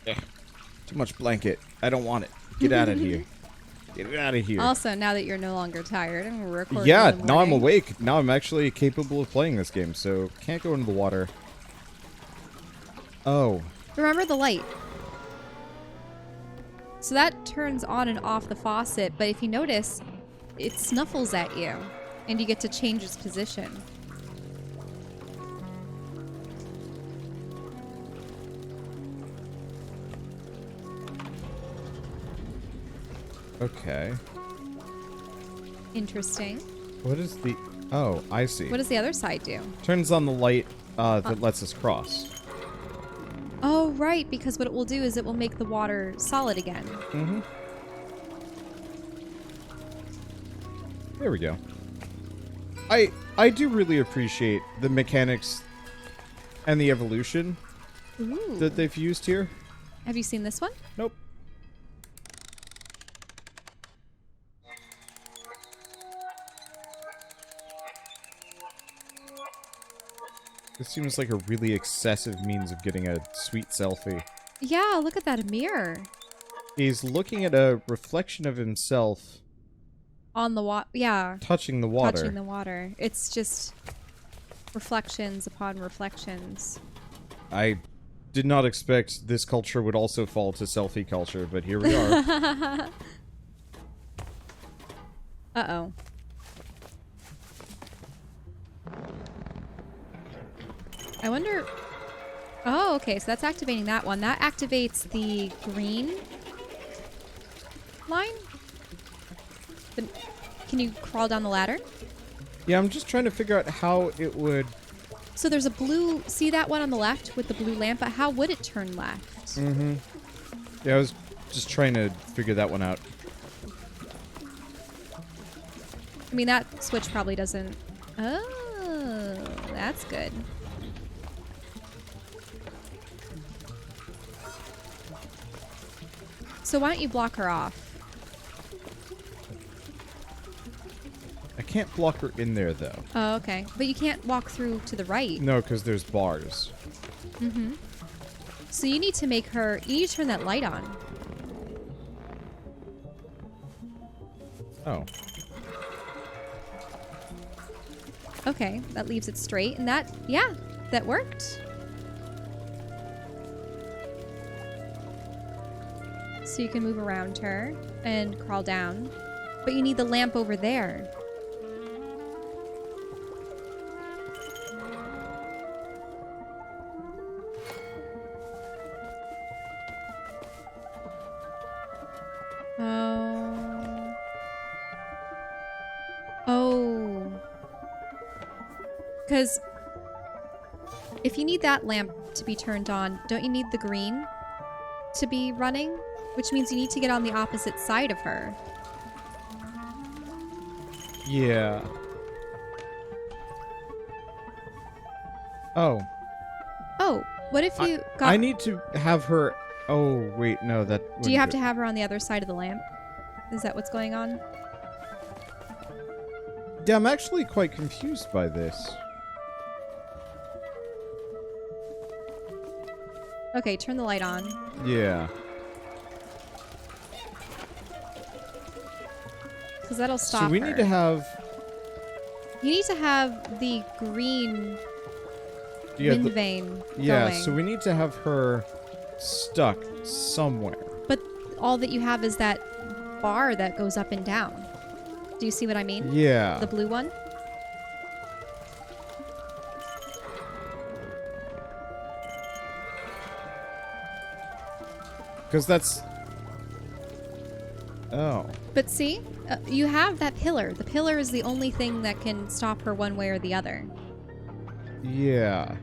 Too much blanket. I don't want it. Get out of here. Get out of here. Also, now that you're no longer tired, and we're recording Yeah, in the now I'm morning. awake. Now I'm actually capable of playing this game, so can't go into the water. Oh. Remember the light. So that turns on and off the faucet, but if you notice, it snuffles at you, and you get to change its position. Okay. Interesting. What is the... Oh, I see. What does the other side do? Turns on the light that lets us cross. Oh, right, because what it will do is it will make the water solid again. Mm-hmm. There we go. I do really appreciate the mechanics and the evolution Ooh. that they've used here. Have you seen this one? Nope. This seems like a really excessive means of getting a sweet selfie. Yeah, look at that mirror. He's looking at a reflection of himself On the water. Yeah. touching the water. Touching the water. It's just reflections upon reflections. I did not expect this culture would also fall to selfie culture, but here we are. Uh-oh. I wonder... Oh, okay, so that's activating that one. That activates the green line? But can you crawl down the ladder? Yeah, I'm just trying to figure out how it would... So there's a blue... See that one on the left with the blue lamp? But how would it turn left? Mm-hmm. Yeah, I was just trying to figure that one out. I mean, that switch probably doesn't... Oh, that's good. So why don't you block her off? I can't block her in there, though. Oh, okay. But you can't walk through to the right. No, because there's bars. Mm-hmm. So you need to make her... You need to turn that light on. Oh. Okay, that leaves it straight. And that... Yeah, that worked. So you can move around her and crawl down. But you need the lamp over there. Oh. Oh. Because if you need that lamp to be turned on, don't you need the green to be running? Which means you need to get on the opposite side of her. Yeah. Oh. Oh, what if you got... I need to have her... Oh, wait, no, that... Do you wouldn't have to have her on the other side of the lamp? Is that what's going on? Yeah, I'm actually quite confused by this. Okay, turn the light on. Yeah. Because that'll stop So we her. need to have... You need to have the green Yeah, wind vein yeah, going. so we need to have her stuck somewhere. But all that you have is that bar that goes up and down. Do you see what I mean? Yeah. The blue one? Because that's... Oh. But see, you have that pillar. The pillar is the only thing that can stop her one way or the other. Yeah.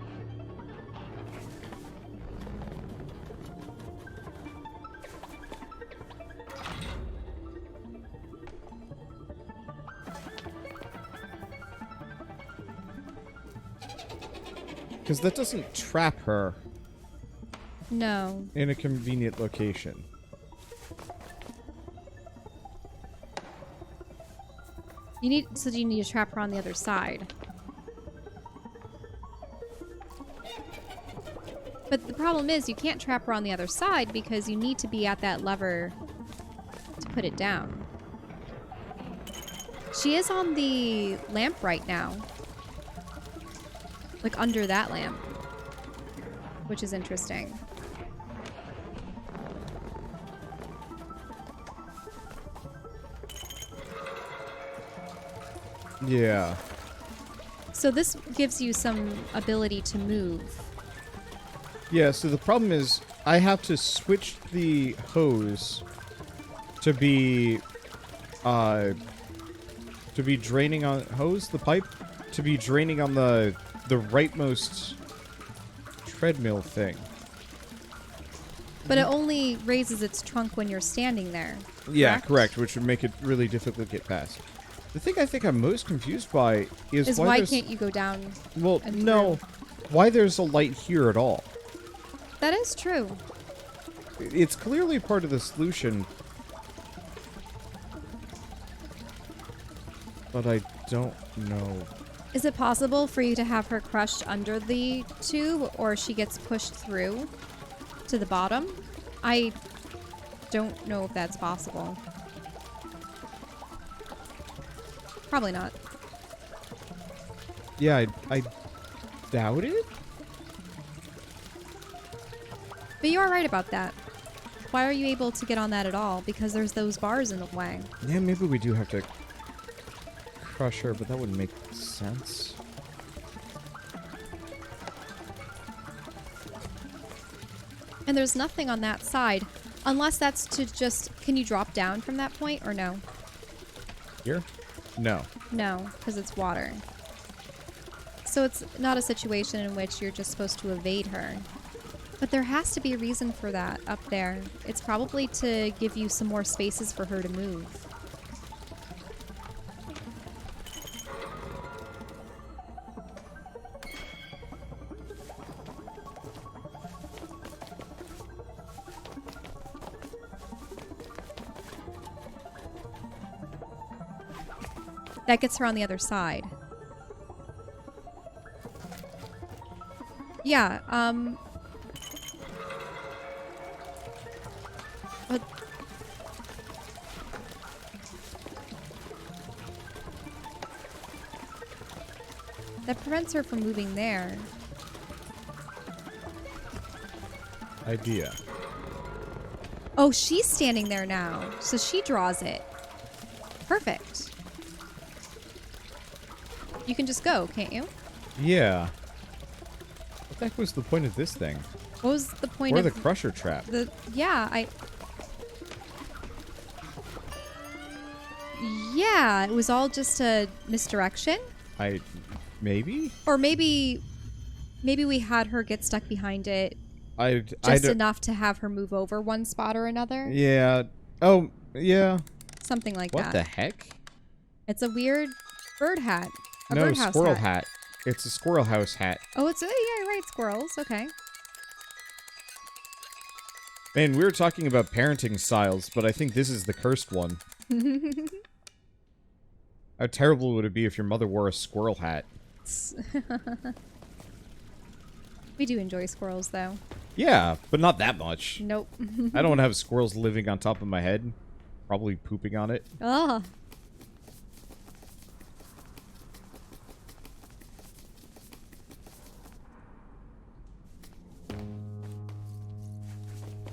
Because that doesn't trap her No. in a convenient location. You need, so you need to trap her on the other side. But the problem is you can't trap her on the other side because you need to be at that lever to put it down. She is on the lamp right now. Like under that lamp. Which is interesting. Yeah. So this gives you some ability to move. Yeah, so the problem is I have to switch the hose to be draining on the pipe to be draining on the rightmost treadmill thing. But it only raises its trunk when you're standing there. Yeah, correct, which would make it really difficult to get past. The thing I think I'm most confused by is why can't you go down? Well, no. Why there's a light here at all? That is true. It's clearly part of the solution. But I don't know. Is it possible for you to have her crushed under the tube, or she gets pushed through to the bottom? I don't know if that's possible. Probably not. Yeah, I doubt it. But you are right about that. Why are you able to get on that at all? Because there's those bars in the way. Yeah, maybe we do have to crush her, but that wouldn't make sense. And there's nothing on that side. Unless that's to just... Can you drop down from that point or no? Here? No. No, because it's water. So it's not a situation in which you're just supposed to evade her. But there has to be a reason for that up there. It's probably to give you some more spaces for her to move. That gets her on the other side. Yeah, but that prevents her from moving there. Idea. Oh, she's standing there now, so she draws it. Perfect. You can just go, can't you? Yeah. What the heck was the point of this thing? What was the point or of the crusher trap? Yeah, it was all just a misdirection. Maybe? Or maybe we had her get stuck behind it just enough to have her move over one spot or another. Yeah. Oh, yeah. Something like that. What the heck? It's a weird bird hat. No, squirrel hat. It's a squirrel house hat. Oh, yeah, right, squirrels. Okay. Man, we were talking about parenting styles, but I think this is the cursed one. How terrible would it be if your mother wore a squirrel hat? We do enjoy squirrels, though. Yeah, but not that much. Nope. I don't want to have squirrels living on top of my head. Probably pooping on it. Oh.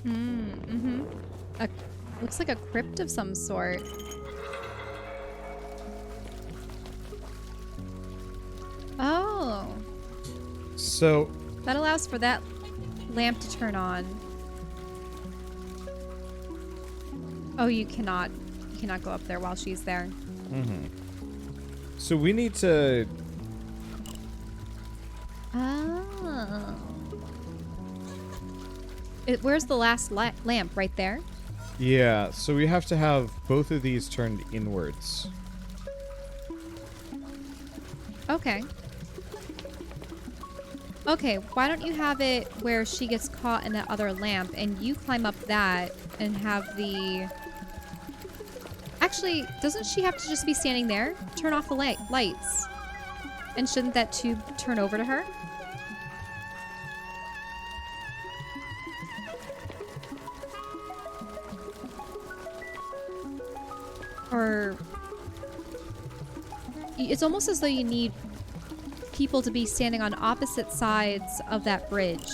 Mm-hmm. Looks like a crypt of some sort. Oh. So... That allows for that lamp to turn on. Oh, you cannot go up there while she's there. Mm-hmm. So we need to... Oh. Where's the last lamp? Right there? Yeah, so we have to have both of these turned inwards. Okay. Okay, why don't you have it where she gets caught in that other lamp and you climb up that and have the... Actually, doesn't she have to just be standing there? Turn off the lights. And shouldn't that tube turn over to her? Or it's almost as though you need people to be standing on opposite sides of that bridge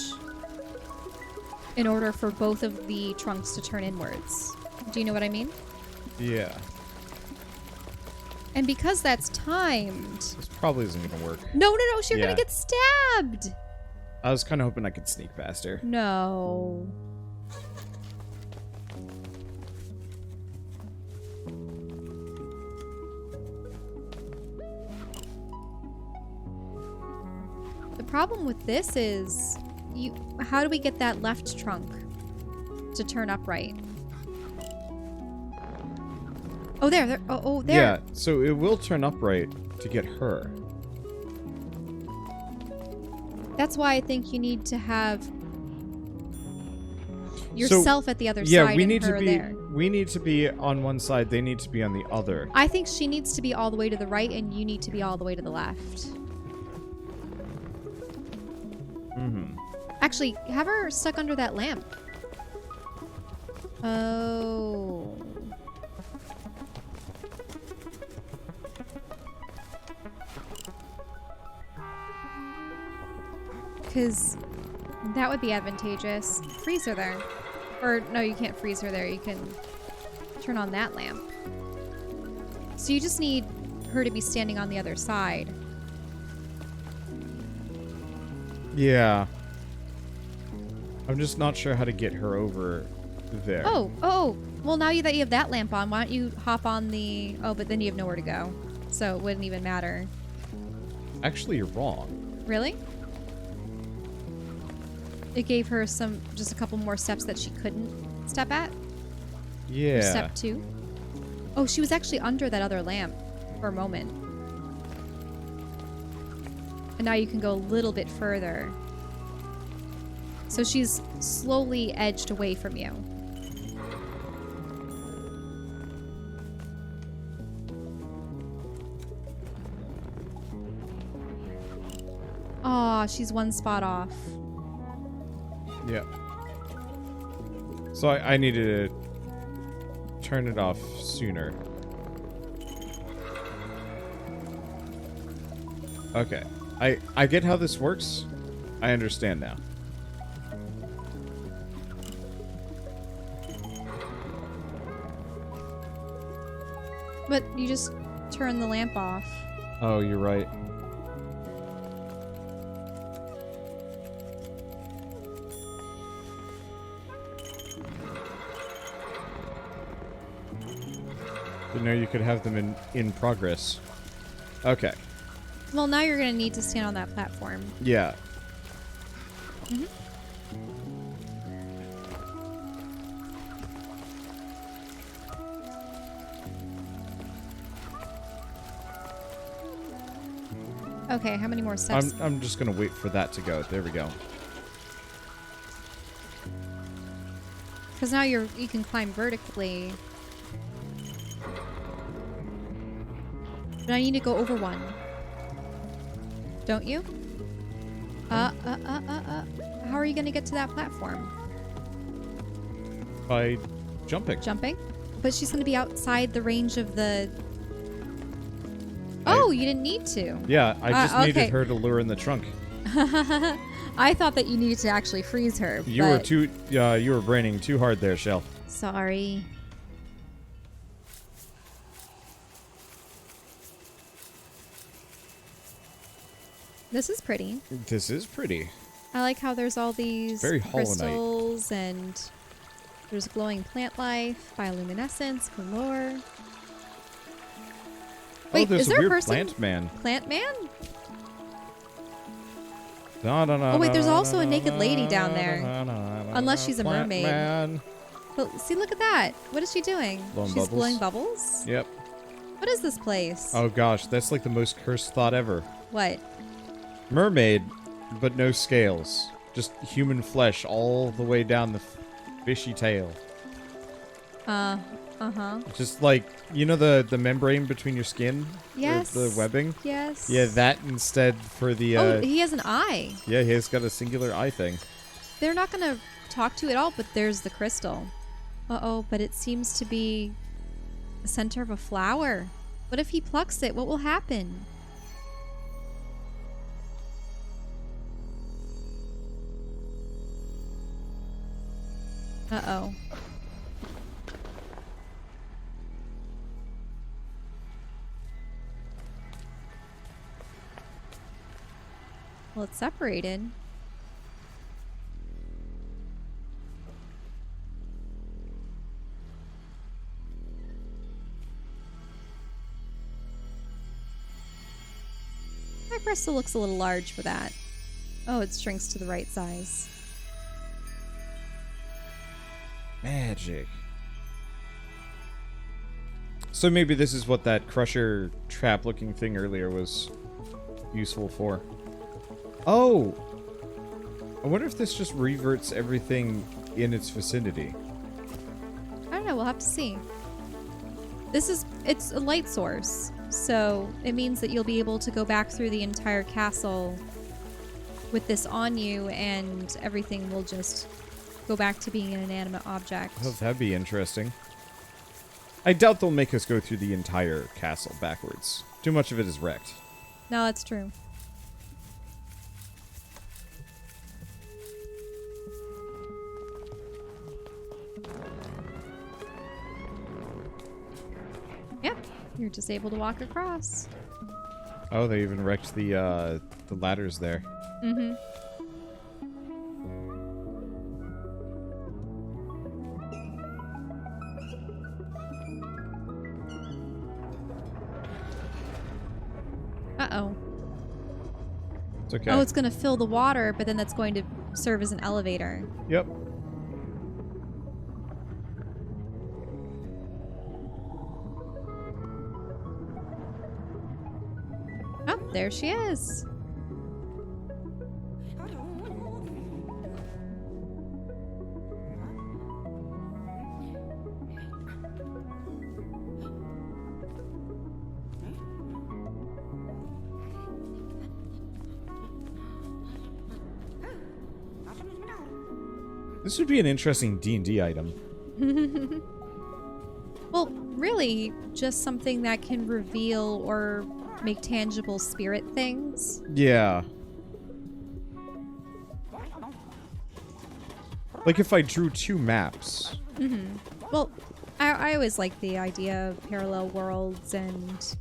in order for both of the trunks to turn inwards. Do you know what I mean? Yeah. And because that's timed... This probably isn't going to work. No, you're going to get stabbed! I was kind of hoping I could sneak faster. No. The problem with this is... how do we get that left trunk to turn upright? Oh, there. Oh, there. Yeah, so it will turn upright to get her. That's why I think you need to have yourself at the other side we and need her to be there. we need to be on one side, they need to be on the other. I think she needs to be all the way to the right and you need to be all the way to the left. Mm-hmm. Actually, have her stuck under that lamp. Oh. Because that would be advantageous. Freeze her there. Or, no, you can't freeze her there. You can turn on that lamp. So you just need her to be standing on the other side. Yeah. I'm just not sure how to get her over there. Oh. Well, now that you have that lamp on, why don't you hop on the... Oh, but then you have nowhere to go. So it wouldn't even matter. Actually, you're wrong. Really? It gave her just a couple more steps that she couldn't step at? Yeah. Or step 2? Oh, she was actually under that other lamp for a moment. And now you can go a little bit further. So she's slowly edged away from you. Aw, she's one spot off. Yeah. So I needed to turn it off sooner. Okay. I get how this works. I understand now. But you just turn the lamp off. Oh, you're right. Didn't know you could have them in progress. Okay. Well, now you're going to need to stand on that platform. Yeah. Mm-hmm. Okay, how many more steps? I'm just gonna wait for that to go. There we go. Because now you can climb vertically. But I need to go over one. Don't you? How are you gonna get to that platform? By jumping. Jumping? But she's gonna be outside the range of the... Oh, you didn't need to. Yeah, I just okay. needed her to lure in the trunk. I thought that you needed to actually freeze her. You were braining too hard there, Shell. Sorry. This is pretty. This is pretty. I like how there's all these Very Hollow Knight. crystals and there's glowing plant life, bioluminescence, galore. Wait, there's is a there weird a person? plant man. Plant man? No, Oh wait, there's also a naked lady down there. Unless she's a Plant mermaid. Man. But see, look at that. What is she doing? Blowing She's bubbles. blowing bubbles? Yep. What is this place? Oh gosh, that's like the most cursed thought ever. What? Mermaid, but no scales. Just human flesh all the way down the fishy tail. Uh-huh. Just like, you know the membrane between your skin? Yes. The webbing? Yes. Yeah, that instead for the... Oh, he has an eye. yeah, he's got a singular eye thing. They're not going to talk to you at all, but there's the crystal. Uh-oh, but it seems to be The center of a flower. What if he plucks it? What will happen? Uh-oh. Well, it's separated. My crystal looks a little large for that. Oh, it shrinks to the right size. Magic. So maybe this is what that crusher trap looking thing earlier was useful for. Oh! I wonder if this just reverts everything in its vicinity. I don't know, we'll have to see. It's a light source, so it means that you'll be able to go back through the entire castle with this on you, and everything will just go back to being an inanimate object. Oh, that'd be interesting. I doubt they'll make us go through the entire castle backwards. Too much of it is wrecked. No, that's true. Yep, you're just able to walk across. Oh, they even wrecked the ladders there. Mm-hmm. Uh-oh. It's okay. Oh, it's going to fill the water, but then that's going to serve as an elevator. Yep. Oh, there she is. This would be an interesting D&D item. Well, really, just something that can reveal or make tangible spirit things. Yeah. Like if I drew two maps. Mm-hmm. Well, I always like the idea of parallel worlds, and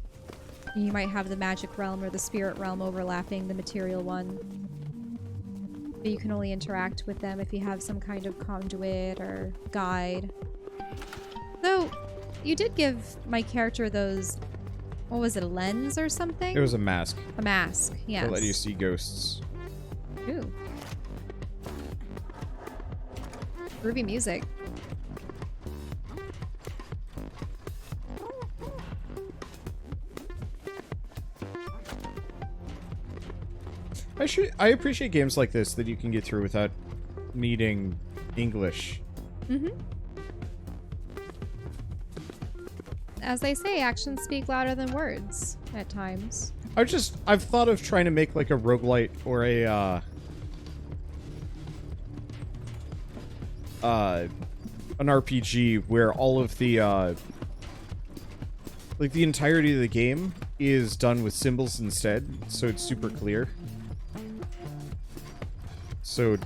you might have the magic realm or the spirit realm overlapping the material one. But you can only interact with them if you have some kind of conduit or guide. Though, you did give my character those... What was it, a lens or something? It was a mask. A mask, yes. To let you see ghosts. Ooh. Groovy music. I appreciate games like this that you can get through without needing English. Mm-hmm. As they say, actions speak louder than words at times. I've thought of trying to make like a roguelite or a an RPG where all of the like the entirety of the game is done with symbols instead, so it's super clear. So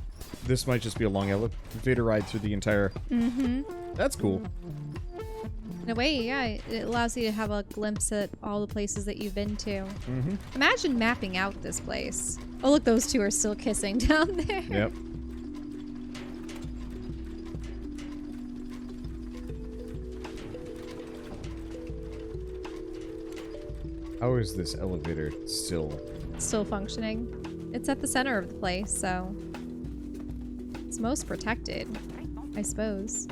this might just be a long elevator ride through the entire... Mm-hmm. That's cool. In a way, yeah, it allows you to have a glimpse at all the places that you've been to. Mm-hmm. Imagine mapping out this place. Oh, look, those two are still kissing down there. Yep. How is this elevator Still functioning? It's at the center of the place, so... It's most protected, I suppose.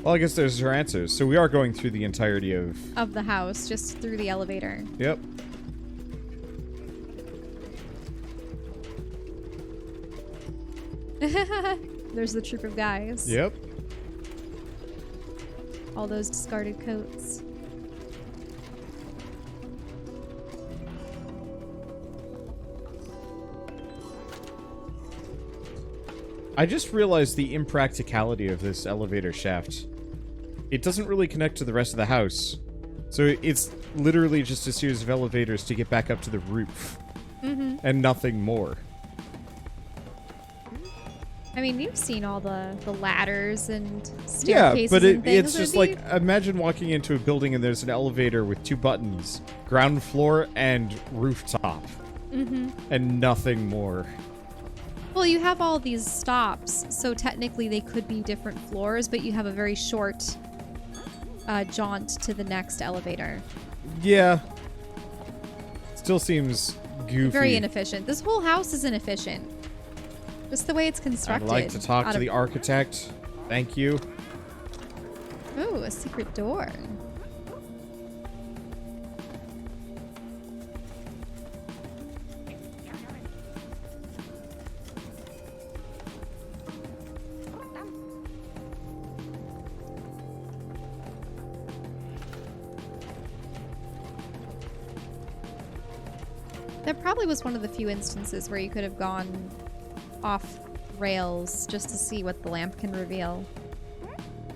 Well, I guess there's her answers. So we are going through the entirety Of the house, just through the elevator. Yep. There's the troop of guys. Yep. All those discarded coats. I just realized the impracticality of this elevator shaft. It doesn't really connect to the rest of the house. So it's literally just a series of elevators to get back up to the roof. Mm-hmm. And nothing more. I mean, you've seen all the ladders and staircases. Yeah, but and things. it's just like, imagine walking into a building and there's an elevator with 2 buttons. Ground floor and rooftop. Mm-hmm. And nothing more. Well, you have all these stops, so technically they could be different floors, but you have a very short jaunt to the next elevator. Yeah. Still seems goofy. Very inefficient. This whole house is inefficient. Just the way it's constructed. I'd like to talk to the architect. Thank you. Ooh, a secret door. That probably was one of the few instances where you could have gone off rails just to see what the lamp can reveal.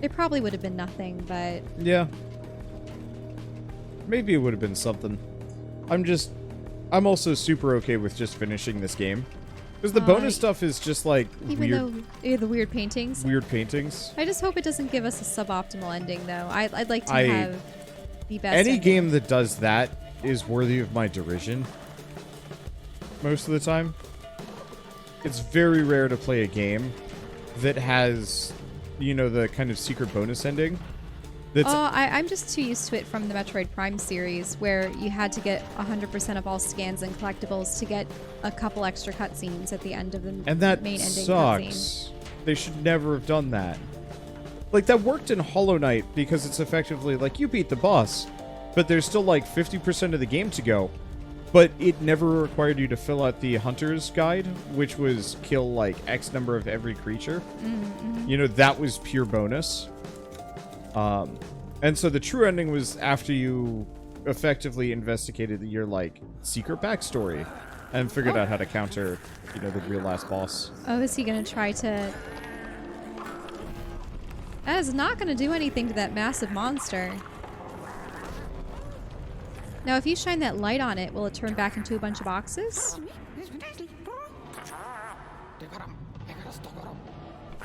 It probably would have been nothing, but... Yeah. Maybe it would have been something. I'm also super okay with just finishing this game. Because the bonus stuff is just like even weird... though... Yeah, the weird paintings. Weird paintings. I just hope it doesn't give us a suboptimal ending, though. I'd like to have the best Any ending. game that does that is worthy of my derision. Most of the time. It's very rare to play a game that has, you know, the kind of secret bonus ending. That's I'm just too used to it from the Metroid Prime series, where you had to get 100% of all scans and collectibles to get a couple extra cutscenes at the end of the and that main ending sucks. cutscene. They should never have done that. Like, that worked in Hollow Knight because it's effectively like, you beat the boss, but there's still like 50% of the game to go. But it never required you to fill out the Hunter's Guide, which was kill, like, X number of every creature. Mm-hmm. You know, that was pure bonus. And so the true ending was after you effectively investigated your, like, secret backstory and figured out how to counter, you know, the real last boss. Oh, is he going to try to... That is not going to do anything to that massive monster. Now, if you shine that light on it, will it turn back into a bunch of boxes?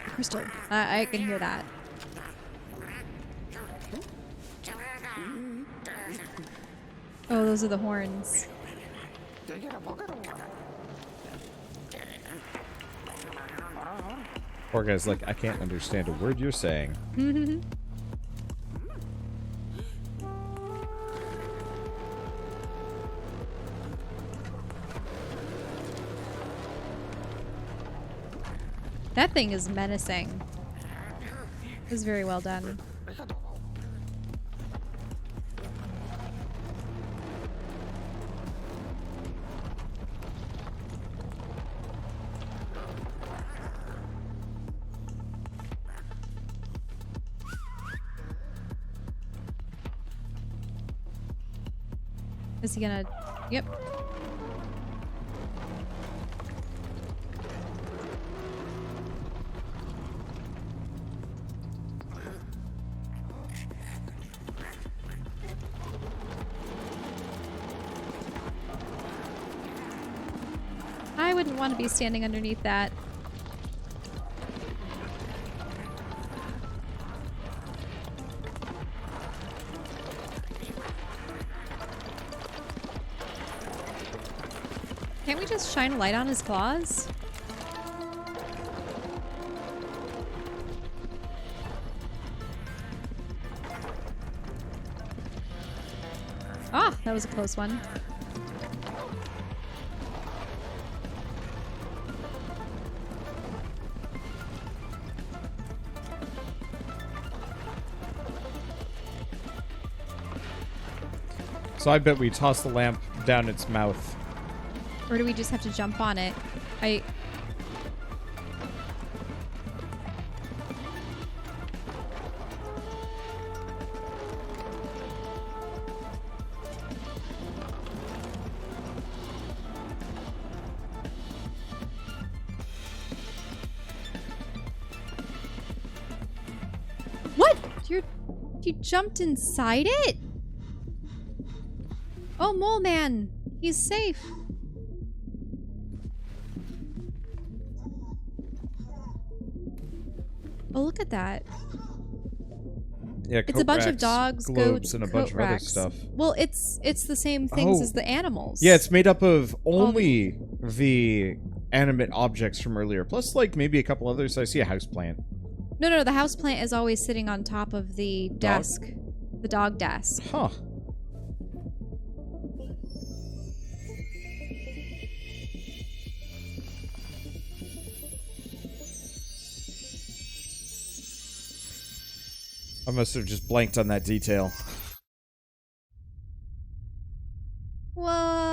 Crystal. I can hear that. Oh, those are the horns. Poor guy's like, I can't understand a word you're saying. That thing is menacing. It was very well done. Is he gonna... Yep. I wouldn't want to be standing underneath that. Can't we just shine a light on his claws? Ah, that was a close one. So I bet we toss the lamp down its mouth. Or do we just have to jump on it? He jumped inside it? Oh, Mole Man. He's safe. Oh, look at that. Yeah, It's a bunch of racks, dogs, globes, goats, and a bunch of other racks. stuff. Well, it's the same things Oh. as the animals. Yeah, it's made up of only the animate objects from earlier, plus like maybe a couple others. I see a houseplant. No, the houseplant is always sitting on top of the desk. The dog desk. Huh. I must have just blanked on that detail. Wow.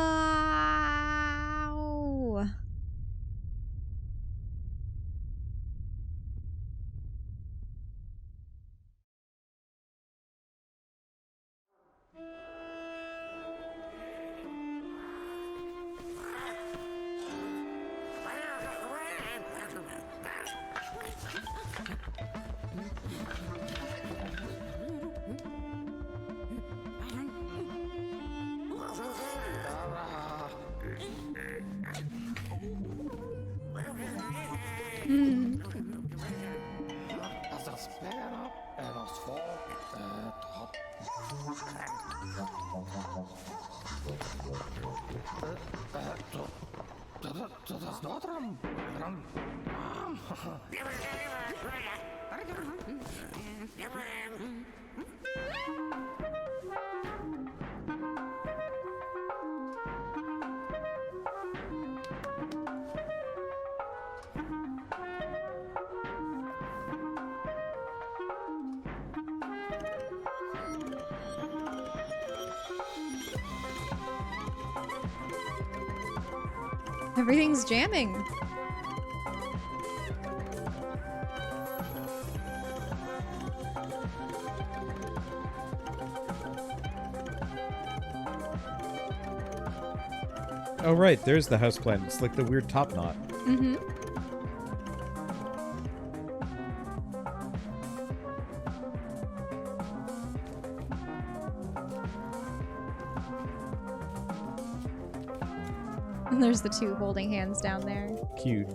Everything's jamming. Oh right, there's the houseplant. It's like the weird top knot. Mm-hmm. And there's the two holding hands down there. Cute.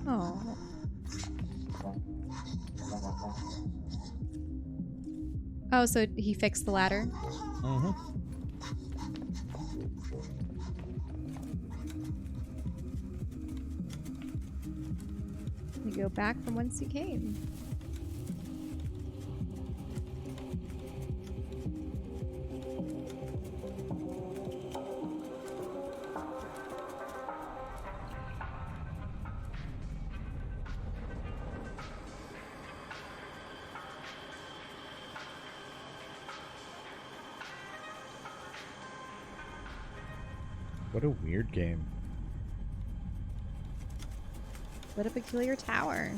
Oh. Oh, so he fixed the ladder? Mm-hmm. You go back from whence you came. What a weird game. What a peculiar tower.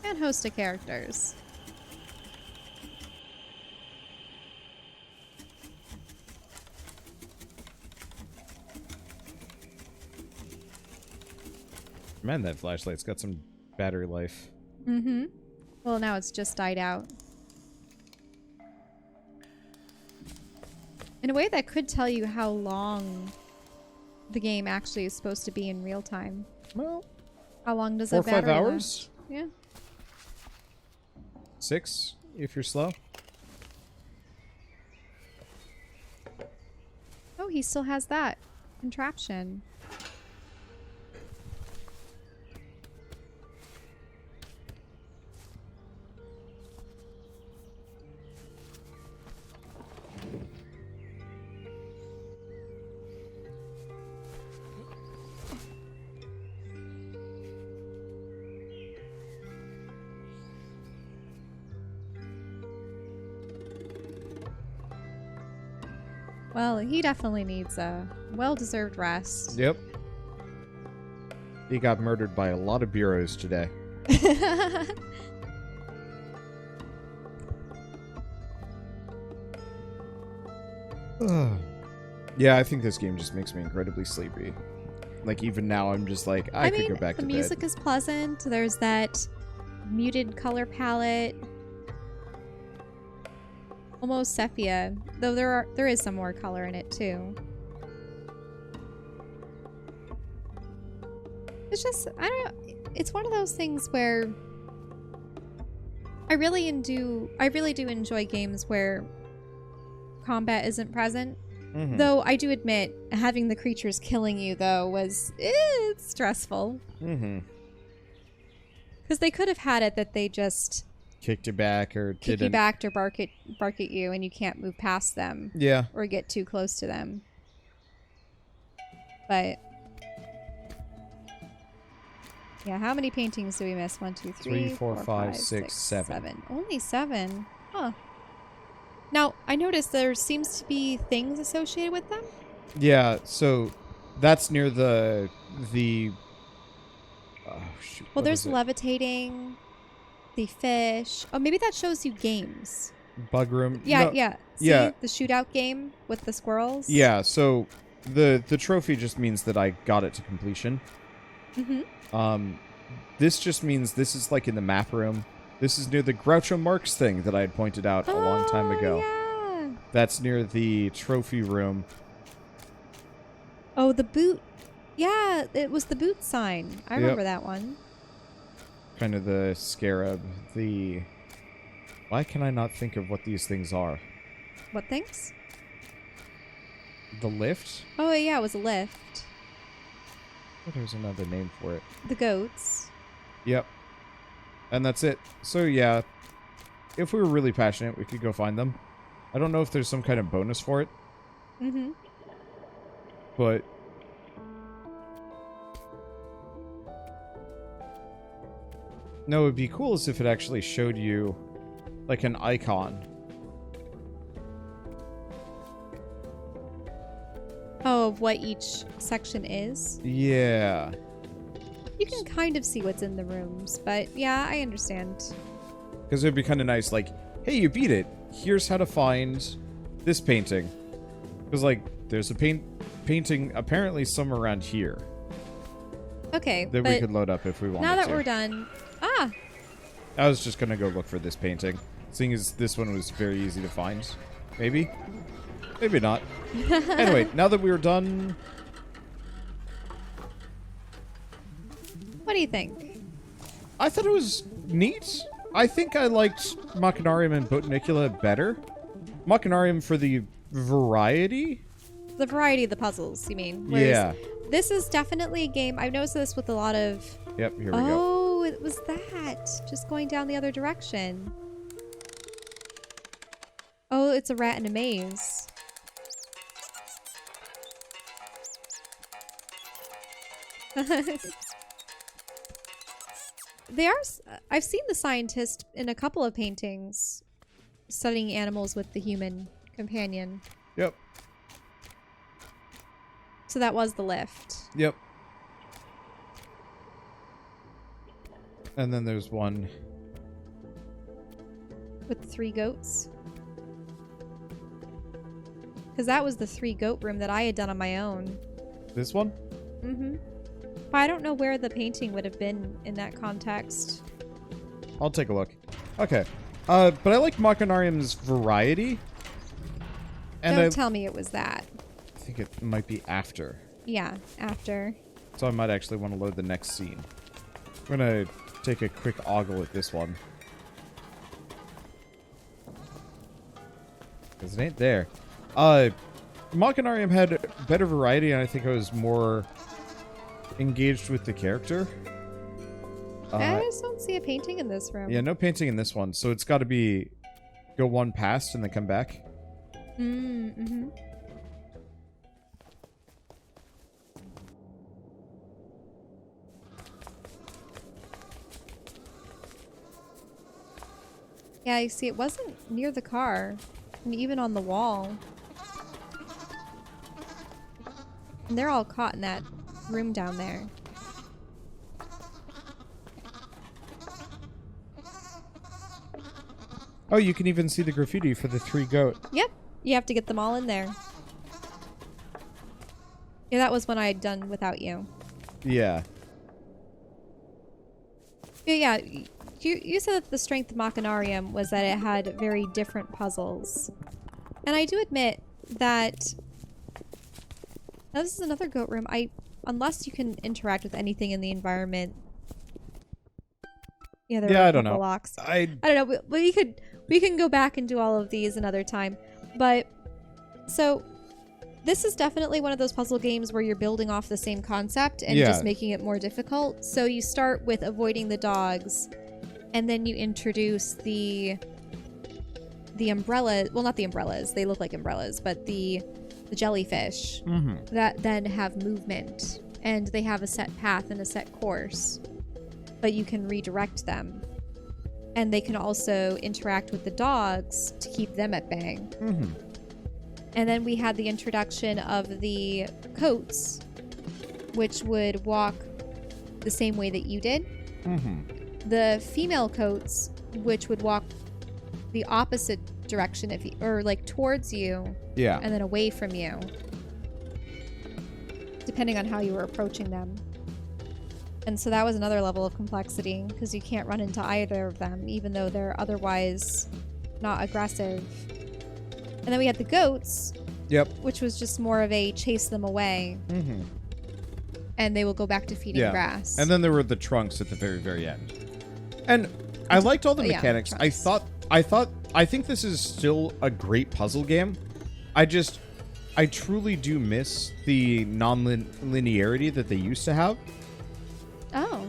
And host of characters. Man, that flashlight's got some battery life. Mm-hmm. Well, now it's just died out. In a way that could tell you how long the game actually is supposed to be in real time. Well, How long does 4 a or 5 battery hours? last? Yeah. 6 if you're slow. Oh, he still has that contraption. Well, he definitely needs a well-deserved rest. Yep. He got murdered by a lot of bureaus today. Yeah, I think this game just makes me incredibly sleepy. Like, even now, I'm just like, I could mean, go back to the bed. music is pleasant. There's that muted color palette. Almost sepia. Though there is some more color in it, too. It's just, I don't know. It's one of those things where I really do enjoy games where combat isn't present. Mm-hmm. Though I do admit having the creatures killing you though was it's stressful. Mm-hmm. Because they could have had it that they just Kicked you back or kick you back or bark at you and you can't move past them. Yeah. Or get too close to them. But yeah, how many paintings do we miss? 1, 2, 3, 4, 5, 6, 7. Only 7. Huh. Now, I noticed there seems to be things associated with them. Yeah, so that's near the oh shoot. Well, there's levitating, the fish. Oh, maybe that shows you games. Bug room. Yeah, No, yeah. See, yeah. the shootout game with the squirrels? Yeah, so the trophy just means that I got it to completion. Mm-hmm. This just means this is like in the map room. This is near the Groucho Marx thing that I had pointed out a long time ago. Yeah. That's near the trophy room. Oh, the boot. Yeah, it was the boot sign. I remember that one. Kind of the scarab. The... Why can I not think of what these things are? What things? The lift? Oh, yeah, it was a lift. Oh, there's another name for it. The goats. Yep. And that's it. So, yeah. If we were really passionate, we could go find them. I don't know if there's some kind of bonus for it. Mm-hmm. But... No, it would be cool as if it actually showed you, like, an icon. Oh, of what each section is? Yeah. You can kind of see what's in the rooms, but yeah, I understand. Because it would be kind of nice, like, hey, you beat it. Here's how to find this painting. Because, like, there's a painting apparently somewhere around here. Okay, That we could load up if we wanted to. now that we're done... Ah! I was just going to go look for this painting. Seeing as this one was very easy to find. Maybe? Maybe not. Anyway, now that we were done... What do you think? I thought it was neat. I think I liked Machinarium and Botanicula better. Machinarium for the variety? The variety of the puzzles, you mean? Whereas Yeah. This is definitely a game... I've noticed this with a lot of... Yep, here we go. Oh, it was that. Just going down the other direction. Oh, it's a rat in a maze. They are... I've seen the scientist in a couple of paintings studying animals with the human companion. Yep. So that was the lift. Yep. And then there's one. With the 3 goats. Because that was the 3 goat room that I had done on my own. This one? Mm-hmm. But I don't know where the painting would have been in that context. I'll take a look. Okay. But I like Machinarium's variety. And Don't tell me it was that. I think it might be after. Yeah, after. So I might actually want to load the next scene. I'm going to take a quick ogle at this one. Because it ain't there. Machinarium had better variety, and I think I was more engaged with the character. I just don't see a painting in this room. Yeah, no painting in this one. So it's got to be go one past and then come back. Mm-hmm. Yeah, you see, it wasn't near the car. And even on the wall. And they're all caught in that room down there. Oh, you can even see the graffiti for the 3 goat. Yep. You have to get them all in there. Yeah, that was when I had done without you. Yeah. Yeah, you said that the strength of Machinarium was that it had very different puzzles. And I do admit that... Now this is another goat room. Unless you can interact with anything in the environment... Yeah, there are I a don't couple know. locks. I don't know. But we can go back and do all of these another time. But... So... This is definitely one of those puzzle games where you're building off the same concept and just making it more difficult. So you start with avoiding the dogs, and then you introduce the umbrella. Well, not the umbrellas. They look like umbrellas, but the jellyfish that then have movement, and they have a set path and a set course, but you can redirect them. And they can also interact with the dogs to keep them at bay. And then we had the introduction of the coats, which would walk the same way that you did. The female coats, which would walk the opposite direction or like towards you, and then away from you, depending on how you were approaching them. And so that was another level of complexity because you can't run into either of them, even though they're otherwise not aggressive. And then we had the goats, which was just more of a chase them away. And they will go back to feeding grass. And then there were the trunks at the very, very end. And I liked all the mechanics. I think this is still a great puzzle game. I truly do miss the non-linearity that they used to have. Oh.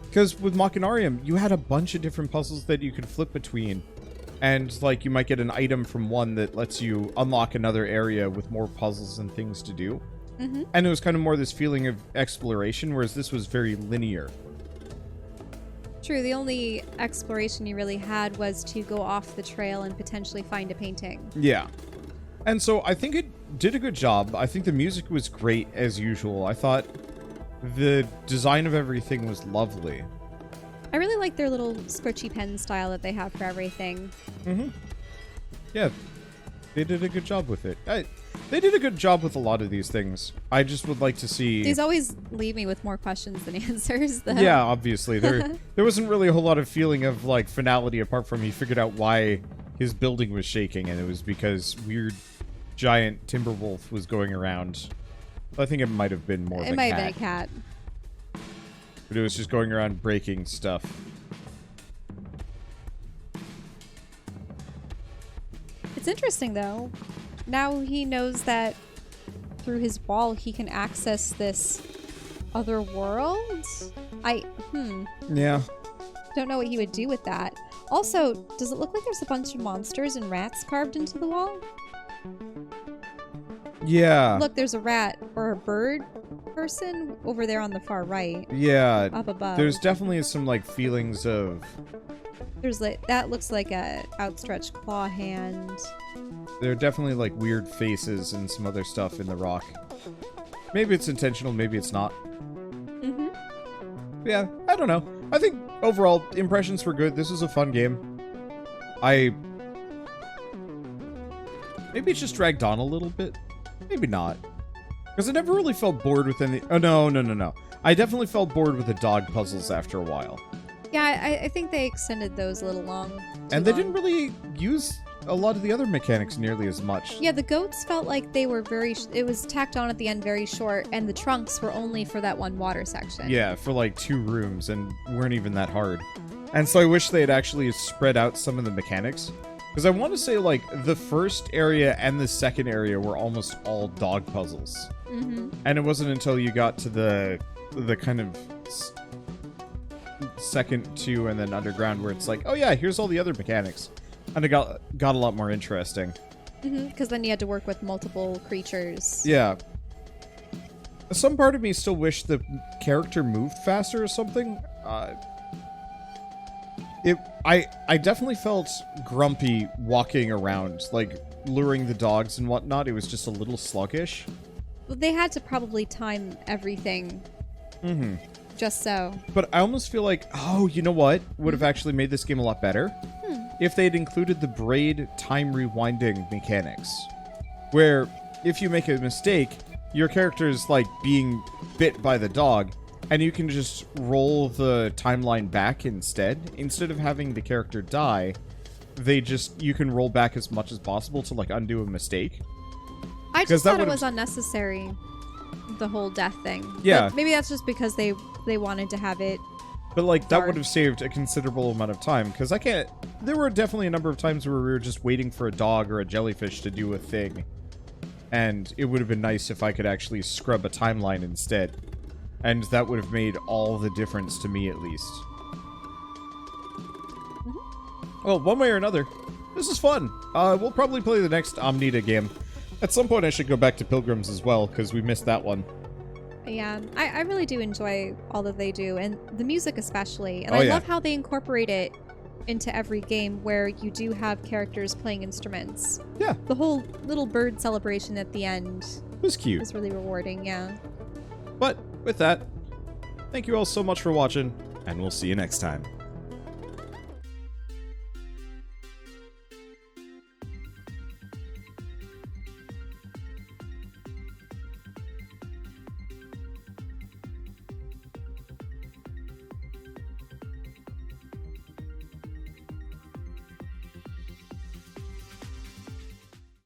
Because with Machinarium, you had a bunch of different puzzles that you could flip between. And, like, you might get an item from one that lets you unlock another area with more puzzles and things to do. And it was kind of more this feeling of exploration, whereas this was very linear. True, the only exploration you really had was to go off the trail and potentially find a painting. Yeah. And so I think it did a good job. I think the music was great, as usual. I thought the design of everything was lovely. I really like their little squishy pen style that they have for everything. Yeah, they did a good job with it. They did a good job with a lot of these things. I just would like to see... These always leave me with more questions than answers, though. Yeah, obviously. There wasn't really a whole lot of feeling of, like, finality apart from he figured out why his building was shaking, and it was because weird giant timber wolf was going around. I think it might have been more of a cat. It might have been a cat. But it was just going around breaking stuff. It's interesting, though. Now he knows that through his wall he can access this other world? Yeah. Don't know what he would do with that. Also, does it look like there's a bunch of monsters and rats carved into the wall? Yeah. Look, there's a rat or a bird person over there on the far right. Yeah. Up above. There's definitely some, like, feelings of... There's like... That looks like a outstretched claw hand. There are definitely, like, weird faces and some other stuff in the rock. Maybe it's intentional, maybe it's not. Yeah, I don't know. I think, overall, impressions were good. This was a fun game. Maybe it just dragged on a little bit. Maybe not. Because I never really felt bored with any... Oh, no. I definitely felt bored with the dog puzzles after a while. Yeah, I think they extended those a little long. And they didn't really use a lot of the other mechanics nearly as much. Yeah, the goats felt like they were very... It was tacked on at the end very short, and the trunks were only for that one water section. Yeah, for like 2 rooms, and weren't even that hard. And so I wish they had actually spread out some of the mechanics. Because I want to say, like, the first area and the second area were almost all dog puzzles. And it wasn't until you got to the kind of second 2 and then underground where it's like, oh yeah, here's all the other mechanics. And it got a lot more interesting. Because then you had to work with multiple creatures. Yeah. Some part of me still wished the character moved faster or something. I definitely felt grumpy walking around, like luring the dogs and whatnot. It was just a little sluggish. Well, they had to probably time everything. Just so. But I almost feel like, oh, you know what would have actually made this game a lot better? If they had included the braid time rewinding mechanics. Where, if you make a mistake, your character's like being bit by the dog, and you can just roll the timeline back instead of having the character die. You can roll back as much as possible to like undo a mistake. I just thought it was unnecessary, the whole death thing. Yeah. But maybe that's just because they wanted to have it. But like that would have saved a considerable amount of time, because there were definitely a number of times where we were just waiting for a dog or a jellyfish to do a thing. And it would have been nice if I could actually scrub a timeline instead. And that would have made all the difference to me, at least. Well, one way or another, this is fun. We'll probably play the next Omnita game. At some point, I should go back to Pilgrims as well, because we missed that one. Yeah, I really do enjoy all that they do, and the music especially. And Oh, I yeah. love how they incorporate it into every game where you do have characters playing instruments. Yeah, The whole little bird celebration at the end it was cute. is really rewarding, yeah. But with that, thank you all so much for watching, and we'll see you next time.